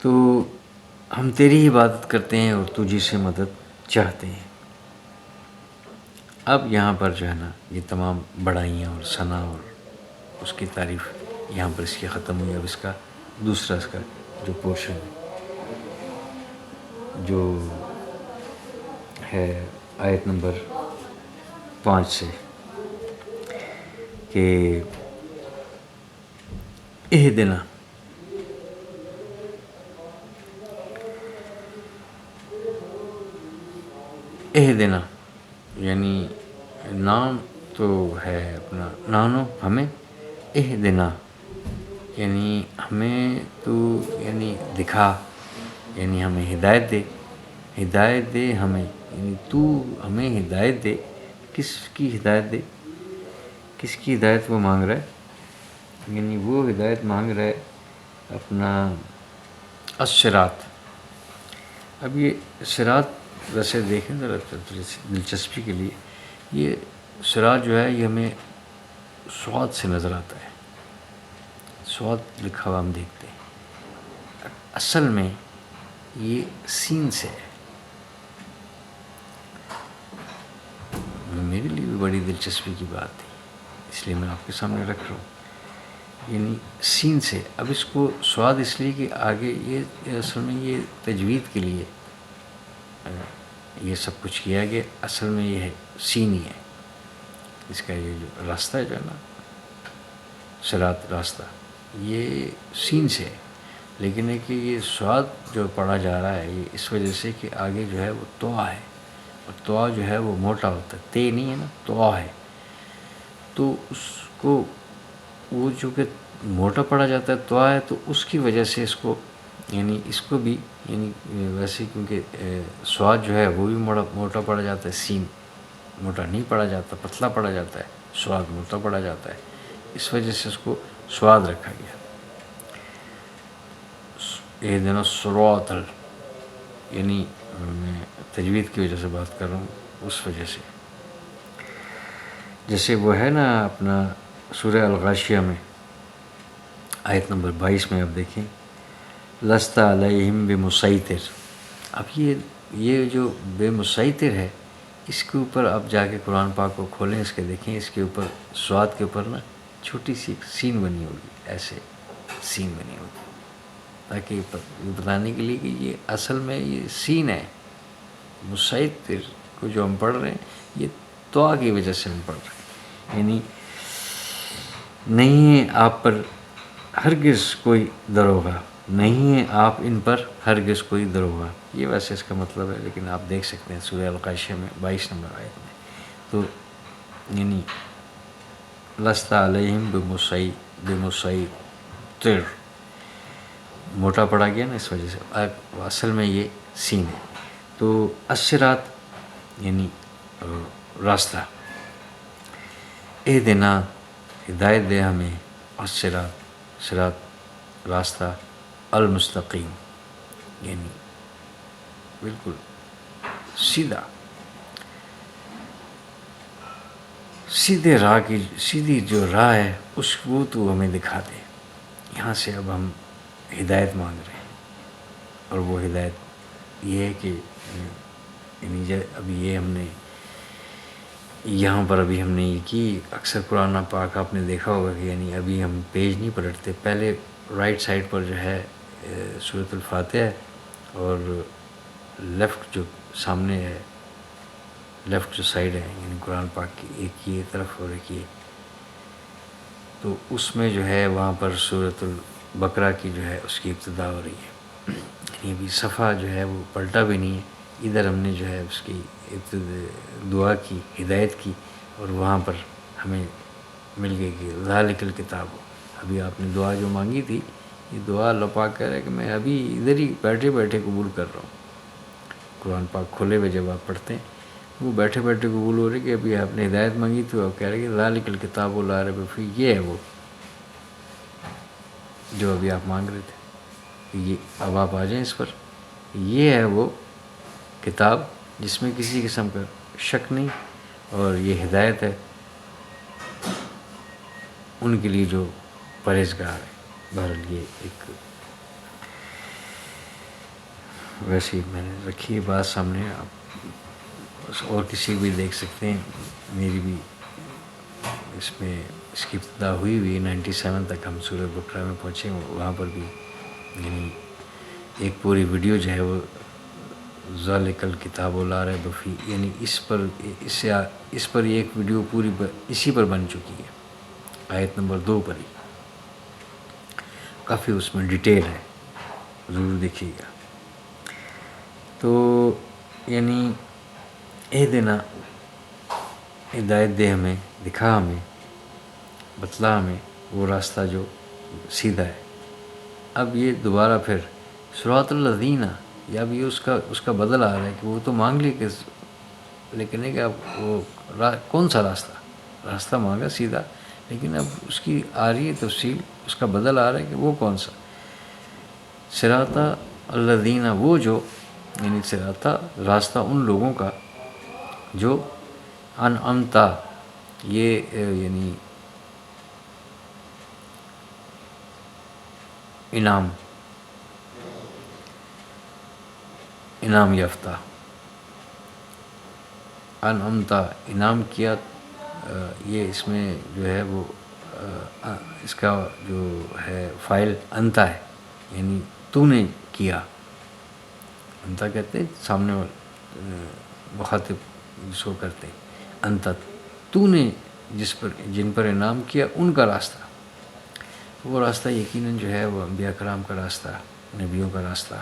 تو ہم تیری عبادت کرتے ہیں اور تجھی سے مدد چاہتے ہیں. اب یہاں پر جو ہے نا یہ تمام بڑائیاں اور ثنا اور اس کی تعریف یہاں پر اس کی ختم ہوئی. اب اس کا دوسرا اس کا جو پورشن جو ہے آیت نمبر 5 سے کہ اہدنا، اہدنا یعنی نام تو ہے اپنا نانو ہمیں، اہدنا یعنی ہمیں تو یعنی دکھا، یعنی ہمیں ہدایت دے، ہدایت دے ہمیں، یعنی تو ہمیں ہدایت دے. کس کی ہدایت دے؟ کس کی ہدایت وہ مانگ رہا ہے؟ یعنی وہ ہدایت مانگ رہا ہے اپنا الصراط. اب یہ صراط ویسے دیکھیں ذرا دلچسپی کے لیے، یہ صراط جو ہے یہ ہمیں صاد سے نظر آتا ہے، صاد لکھا ہوا ہم دیکھتے ہیں، اصل میں یہ سین سے ہے. میرے لیے بھی بڑی دلچسپی کی بات تھی، اس لیے میں آپ کے سامنے رکھ رہا ہوں، یعنی سین سے. اب اس کو سواد اس لیے کہ آگے یہ اصل میں یہ تجوید کے لیے یہ سب کچھ کیا گیا، اصل میں یہ ہے سین ہی ہے. اس کا یہ جو راستہ ہے جو ہے نا صراط راستہ، یہ سین سے ہے، لیکن ہے کہ یہ سواد جو پڑھا جا رہا ہے یہ اس وجہ سے کہ آگے جو ہے وہ طوا ہے، اور طوا جو ہے وہ موٹا ہوتا ہے، تے نہیں ہے نا، طوا ہے. تو اس کو وہ جو کہ موٹا پڑھا جاتا ہے، طوا ہے، تو اس کی وجہ سے اس کو یعنی اس کو بھی یعنی ویسے کیونکہ سواد جو ہے وہ بھی موٹا پڑا جاتا ہے، سین موٹا نہیں پڑا جاتا، پتلا پڑا جاتا ہے، سواد موٹا پڑا جاتا ہے، اس وجہ سے اس کو سواد رکھا گیا. اہدنا الصراط، یعنی میں تجوید کی وجہ سے بات کر رہا ہوں، اس وجہ سے. جیسے وہ ہے نا اپنا سورہ الغاشیہ میں آیت نمبر 22 میں آپ دیکھیں، لست علیہم بمسیطر. اب یہ جو بے مسیطر ہے، اس کے اوپر آپ جا کے قرآن پاک کو کھولیں، اس کے دیکھیں، اس کے اوپر سواد کے اوپر نا چھوٹی سی سین بنی ہوگی، ایسے سین بنی ہوگی، تاکہ یہ بتانے کے لیے کہ یہ اصل میں یہ سین ہے. مسیطر کو جو ہم پڑھ رہے ہیں یہ طوا کی وجہ سے ہم پڑھ رہے ہیں، یعنی نہیں ہے آپ پر ہرگز کوئی دروغہ، نہیں ہے آپ ان پر ہرگز کوئی دروغہ. یہ ویسے اس کا مطلب ہے، لیکن آپ دیکھ سکتے ہیں سورہ الغاشیہ میں 22 نمبر آیت میں. تو یعنی لست علیہم بمسیطر موٹا پڑا گیا نا، اس وجہ سے اصل میں یہ سین ہے. تو الصراط یعنی راستہ، اہدنا ہدایت دے ہمیں، الصراط صراط راستہ، المستقیم یعنی بالکل سیدھا، سیدھے راہ کی، سیدھی جو راہ ہے اس وہ تو ہمیں دکھا دے. یہاں سے اب ہم ہدایت مانگ رہے ہیں. اور وہ ہدایت یہ ہے کہ یعنی ابھی یہ ہم نے یہاں پر ابھی ہم نے یہ کی، اکثر قرآن پاک آپ نے دیکھا ہوگا کہ یعنی ابھی ہم پیج نہیں پلٹتے، پہلے رائٹ سائڈ پر جو ہے سورۃ الفاتحہ ہے، اور لیفٹ جو سامنے ہے، لیفٹ جو سائڈ ہے یعنی قرآن پاک کی، ایک یہ طرف اور ایک یہ، تو اس میں جو ہے وہاں پر سورۃ البقرہ کی جو ہے اس کی ابتدا ہو رہی ہے، یعنی ابھی صفحہ جو ہے وہ پلٹا بھی نہیں ہے، ادھر ہم نے جو ہے اس کی دعا کی، ہدایت کی، اور وہاں پر ہمیں مل گئی کہ ذالک الکتاب، ابھی آپ نے دعا جو مانگی تھی، یہ دعا اللہ پاک کہہ رہا ہے کہ میں ابھی ادھر ہی بیٹھے بیٹھے قبول کر رہا ہوں۔ قرآن پاک کھولے ہوئے جب آپ پڑھتے ہیں وہ بیٹھے بیٹھے قبول ہو رہی کہ ابھی آپ نے ہدایت مانگی تھی، آپ کہہ رہے کہ ذالک الکتاب لا ریب فیہ، یہ ہے وہ جو ابھی آپ مانگ رہے تھے، یہ اب آپ آ جائیں اس پر، یہ ہے وہ کتاب جس میں کسی قسم کا شک نہیں، اور یہ ہدایت ہے ان کے لیے جو پرہیزگار ہے۔ بہرحال یہ ایک ویسے ہی میں نے رکھی ہے بات سامنے، آپ اور کسی بھی دیکھ سکتے ہیں، میری بھی اس میں اس کی ابتدا ہوئی 97 تک ہم سورۃ بقرہ میں پہنچے، وہاں پر بھی یعنی ایک پوری ویڈیو جو ہے وہ ذالک الکتاب لا ریب فیہ، یعنی اس پر ایک ویڈیو پوری اسی پر بن چکی ہے، آیت نمبر 2 پر ہی، کافی اس میں ڈیٹیل ہے، ضرور دیکھیے گا۔ تو یعنی اہدنا، ہدایت دے ہمیں، دکھا ہمیں، بتلا ہمیں وہ راستہ جو سیدھا ہے۔ اب یہ دوبارہ پھر صراط الذین، یا اب یہ اس کا بدل آ رہا ہے کہ وہ تو مانگ لی کہ، لیکن ہے کہ اب وہ کون سا راستہ مانگا سیدھا، لیکن اب اس کی آ رہی ہے تفصیل، اس کا بدل آ رہا ہے کہ وہ کون سا، صراط الذین، وہ جو یعنی صراط راستہ ان لوگوں کا جو انعمت، یہ یعنی انعام یافتہ، انعمت انعام کیا، یہ اس میں جو ہے وہ اس کا جو ہے فاعل انتا ہے، یعنی تو نے کیا، انتا کہتے ہیں سامنے مخاطب جس کو کرتے ہیں، انتا تو نے جن پر انعام کیا ان کا راستہ، وہ راستہ یقیناً جو ہے وہ انبیاء کرام کا راستہ، نبیوں کا راستہ،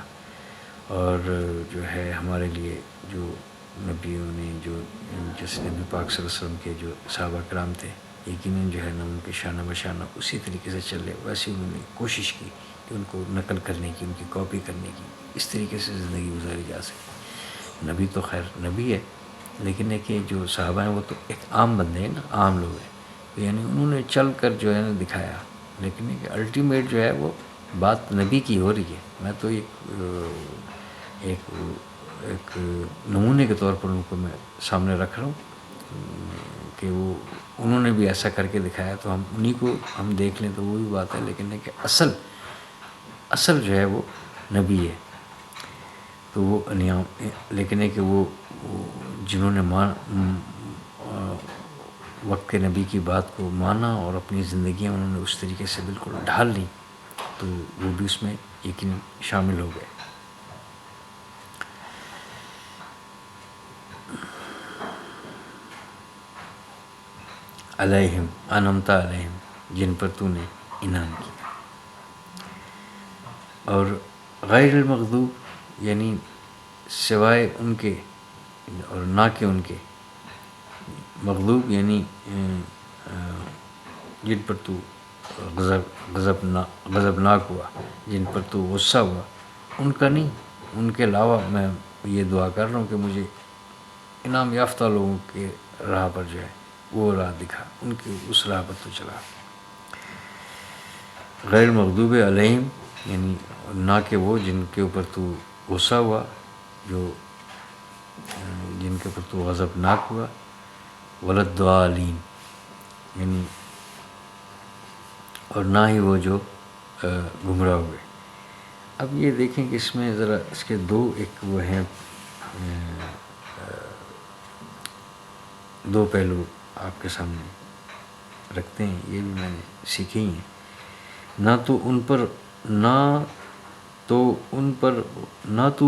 اور جو ہے ہمارے لیے جو نبیوں نے جو جس نبی پاک صلی اللہ علیہ وسلم کے جو صحابہ کرام تھے، یقیناً جو ہے نا ان کے شانہ بشانہ اسی طریقے سے چلے، ویسے انہوں نے کوشش کی کہ ان کو نقل کرنے کی، ان کی کاپی کرنے کی، اس طریقے سے زندگی گزاری جا سکے۔ نبی تو خیر نبی ہے، لیکن ہے کہ جو صحابہ ہیں وہ تو ایک عام بندے ہیں نا، عام لوگ ہیں، یعنی انہوں نے چل کر جو ہے نا دکھایا، لیکن ایک الٹیمیٹ جو ہے وہ بات نبی کی ہو رہی ہے۔ میں تو ایک نمونے کے طور پر ان کو میں سامنے رکھ رہا ہوں کہ وہ انہوں نے بھی ایسا کر کے دکھایا، تو ہم انہی کو ہم دیکھ لیں تو وہ بھی بات ہے، لیکن ہے کہ اصل جو ہے وہ نبی ہے، تو وہ لیکن ہے کہ وہ جنہوں نے وقت کے نبی کی بات کو مانا اور اپنی زندگیاں انہوں نے اس طریقے سے بالکل ڈھال لی، تو وہ بھی اس میں یقیناً شامل ہو گئے۔ علیہم انعمت علیہم، جن پر تو نے انعام کیا، اور غیر المغضوب یعنی سوائے ان کے اور نہ کہ ان کے، مغضوب یعنی جن پر تو غضبناک ہوا، جن پر تو غصہ ہوا، ان کا نہیں، ان کے علاوہ میں یہ دعا کر رہا ہوں کہ مجھے انعام یافتہ لوگوں کے راہ پر جو ہے وہ راہ دکھا، ان کی اس راہ پر تو چلا۔ غیر مغضوب علیہم یعنی نہ کہ وہ جن کے اوپر تو غصہ ہوا، جو جن کے اوپر تو غضبناک ہوا، ولا الضالین یعنی اور نہ ہی وہ جو گمراہ ہوئے، اب یہ دیکھیں کہ اس میں ذرا اس کے دو ایک وہ ہیں دو پہلو آپ کے سامنے رکھتے ہیں، یہ بھی میں نے سیکھے ہی ہیں۔ نہ تو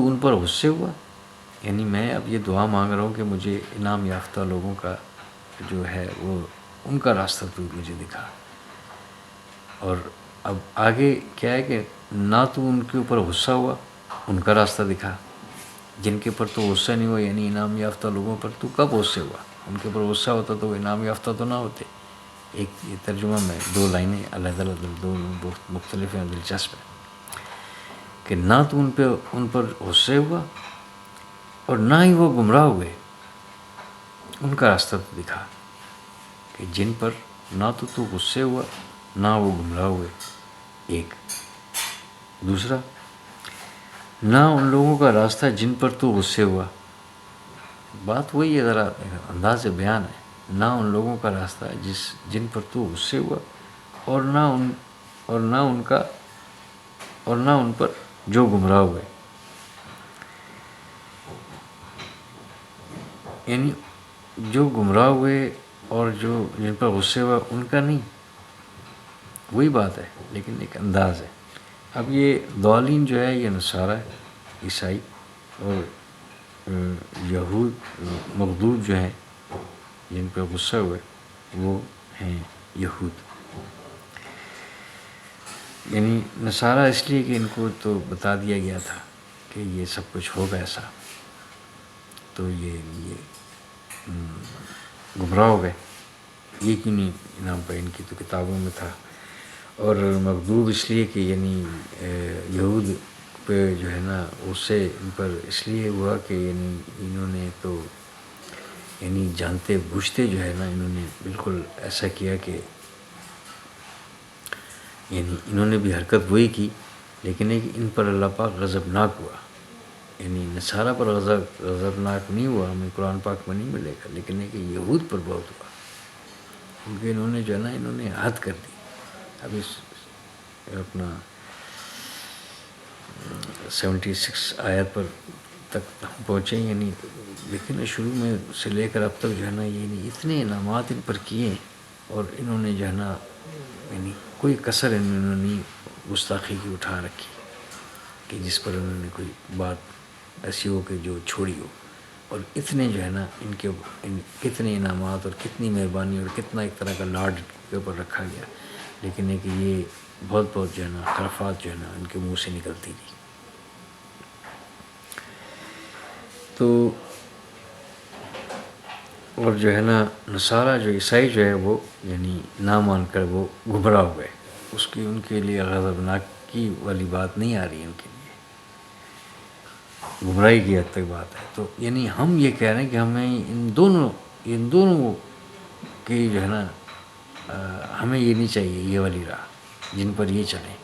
ان پر غصے ہوا، یعنی میں اب یہ دعا مانگ رہا ہوں کہ مجھے انعام یافتہ لوگوں کا جو ہے وہ ان کا راستہ تو مجھے دکھا، اور اب آگے کیا ہے کہ نہ تو ان کے اوپر غصہ ہوا، ان کا راستہ دکھا، جن کے اوپر تو غصہ نہیں ہوا یعنی انعام یافتہ لوگوں پر تو کب غصے ہوا، ان کے اوپر غصہ ہوتا تو وہ انعام یافتہ تو نہ ہوتے۔ ایک یہ ترجمہ میں دو لائنیں علیحدہ دو مختلف ہیں، دلچسپ ہیں کہ نہ تو ان پر غصے ہوا اور نہ ہی وہ گمراہ ہوئے، ان کا راستہ تو دکھا، کہ جن پر نہ تو غصے ہوا نہ وہ گمراہ ہوئے، ایک۔ دوسرا، نہ ان لوگوں کا راستہ جن پر تو غصے ہوا، بات وہی ہے، ذرا انداز بیان ہے، نہ ان لوگوں کا راستہ جن پر تو غصے ہوا اور نہ ان پر جو گمراہ ہوئے، یعنی جو گمراہ ہوئے اور جن پر غصے ہوا ان کا نہیں، وہی بات ہے لیکن ایک انداز ہے۔ اب یہ ضالین جو ہے یہ نصارہ ہے، عیسائی، اور یہود مغضوب جو ہیں جن پہ غصہ ہوئے وہ ہیں یہود، یعنی نصارہ اس لیے کہ ان کو تو بتا دیا گیا تھا کہ یہ سب کچھ ہوگا ایسا، تو یہ گمراہ ہو گئے، یہ کیوں نہیں انعام پہ، ان کی تو کتابوں میں تھا۔ اور مغضوب اس لیے کہ یعنی یہود پہ جو ہے نا غصے ان پر اس لیے ہوا کہ یعنی انہوں نے تو یعنی جانتے بوجھتے جو ہے نا انہوں نے بالکل ایسا کیا کہ یعنی انہوں نے بھی حرکت وہی کی، لیکن ایک ان پر اللہ پاک غضبناک ہوا، یعنی نصارہ پر غضبناک نہیں ہوا، ہمیں قرآن پاک میں نہیں ملے گا، لیکن ایک یہود پر بہت ہوا، کیونکہ انہوں نے جو ہے نا انہوں نے حد کر دی۔ اب اس اپنا 76 آیت پر تک ہم پہنچے، یعنی لیکن شروع میں سے لے کر اب تک جو ہے نا یعنی اتنے انعامات ان پر کیے، اور انہوں نے جو ہے نا یعنی کوئی کسر انہوں نے گستاخی کی اٹھا رکھی کہ جس پر انہوں نے کوئی بات ایسی ہو کہ جو چھوڑی ہو، اور اتنے جو ہے نا ان کتنے انعامات اور کتنی مہربانی اور کتنا ایک طرح کا لاڈ کے اوپر رکھا گیا، لیکن ایک یہ بہت جو ہے نا خرافات جو ہے نا ان کے منہ سے نکلتی تھی۔ تو اور جو ہے نا نصارہ جو عیسائی جو ہے وہ یعنی نہ مان کر وہ گمراہ ہوئے، اس کی ان کے لیے غضبناکی والی بات نہیں آ رہی ہے، ان کے لیے گمراہی کی حد تک بات ہے۔ تو یعنی ہم یہ کہہ رہے ہیں کہ ہمیں ان دونوں کی جو ہے نا ہمیں یہ نہیں چاہیے، یہ والی راہ جن پر یہ چلیں،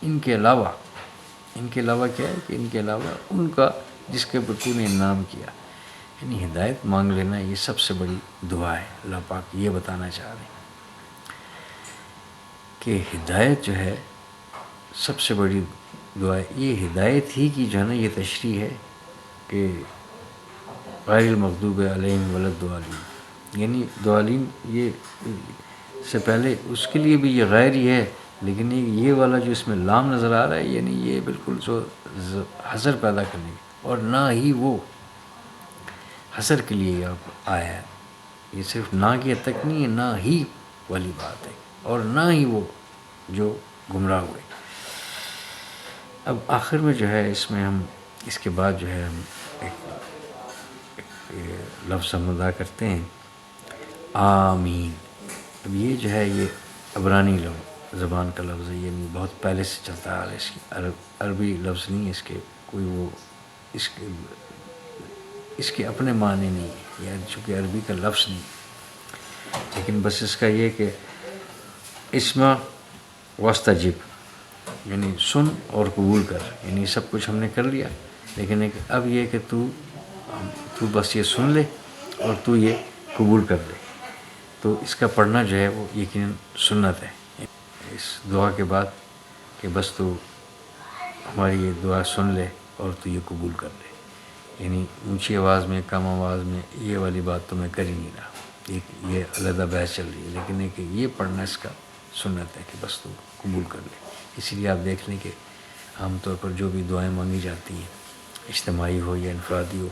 ان کے علاوہ کیا ہے کہ ان کے علاوہ ان کا جس کے اوپر تو نے انعام کیا، یعنی ہدایت مانگ لینا، یہ سب سے بڑی دعا ہے۔ اللہ پاک یہ بتانا چاہ رہے ہیں کہ ہدایت جو ہے سب سے بڑی دعا ہے۔ یہ ہدایت ہی کی جو ہے نا یہ تشریح ہے کہ غیر المغضوب علیہم ولا الضالین، یعنی ضالین یہ سے پہلے اس کے لیے بھی یہ غیر ہی ہے، لیکن یہ والا جو اس میں لام نظر آ رہا ہے یعنی یہ بالکل حصر پیدا کرنے کی، اور نہ ہی وہ حصر کے لیے آیا ہے، یہ صرف نہ کی حد تک نہیں ہے، نہ ہی والی بات ہے، اور نہ ہی وہ جو گمراہ ہوئے۔ اب آخر میں جو ہے اس میں ہم اس کے بعد جو ہے ہم ایک لفظ ہم ادا کرتے ہیں آمین۔ اب یہ جو ہے یہ عبرانی زبان کا لفظ ہے، یعنی بہت پہلے سے چلتا آ رہا ہے، اس کی عربی لفظ نہیں ہے، اس کے کوئی وہ اس کے اپنے معنی نہیں ہے، یعنی چونکہ عربی کا لفظ نہیں، لیکن بس اس کا یہ کہ اسمع واستجب، یعنی سن اور قبول کر، یعنی سب کچھ ہم نے کر لیا، لیکن اب یہ کہ تو بس یہ سن لے اور تو یہ قبول کر لے۔ تو اس کا پڑھنا جو ہے وہ یقیناً سنت ہے اس دعا کے بعد، کہ بس تو ہماری یہ دعا سن لے اور تو یہ قبول کر لے. یعنی اونچی آواز میں کم آواز میں یہ والی بات تو میں کر ہی نہیں رہا. یہ علیحدہ بحث چل رہی ہے، لیکن ہے کہ یہ پڑھنا اس کا سنت ہے کہ بس تو قبول کر لے. اسی لیے آپ دیکھ لیں کہ عام طور پر جو بھی دعائیں مانگی جاتی ہیں، اجتماعی ہو یا انفرادی ہو،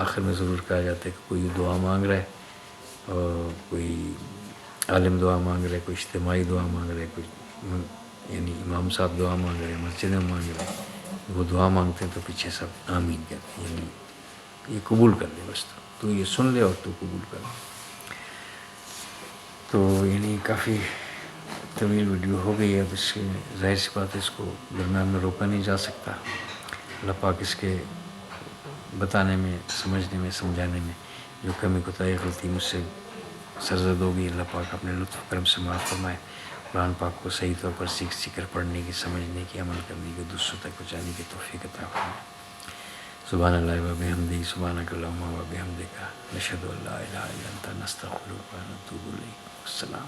آخر میں ضرور کہا جاتا ہے کہ کوئی دعا مانگ رہا ہے، اور کوئی عالم دعا مانگ رہے، کوئی اجتماعی دعا مانگ رہے، کوئی یعنی امام صاحب دعا مانگ رہے ہیں، مسجد میں مانگ رہے ہیں. وہ دعا مانگتے ہیں تو پیچھے سب آمین کہتے ہیں، یعنی یہ قبول کر لے بس تو یہ سن لے اور تو قبول کر لے. تو یعنی کافی طویل ویڈیو ہو گئی ہے. اب اس کی ظاہر سی بات ہے اس کو درمیان میں روکا نہیں جا سکتا. اللہ پاک اس کے بتانے میں، سمجھنے میں، سمجھانے میں جو کمی کوتاہی غلطی مجھ سے سرزد ہوگی، اللہ پاک اپنے لطف و کرم سے معاف فرمائے. قرآن پاک کو صحیح طور پر سیکھ کر پڑھنے کی، سمجھنے کی، عمل کرنے کی، دوسروں تک پہنچانے کی توفیق عطا فرمائے. سبحان اللہ و بحمدہ، سبحانک اللہم و بحمدک، نشہد ان لا الہ الا انت، نستغفرک و نتوب الیک. السلام.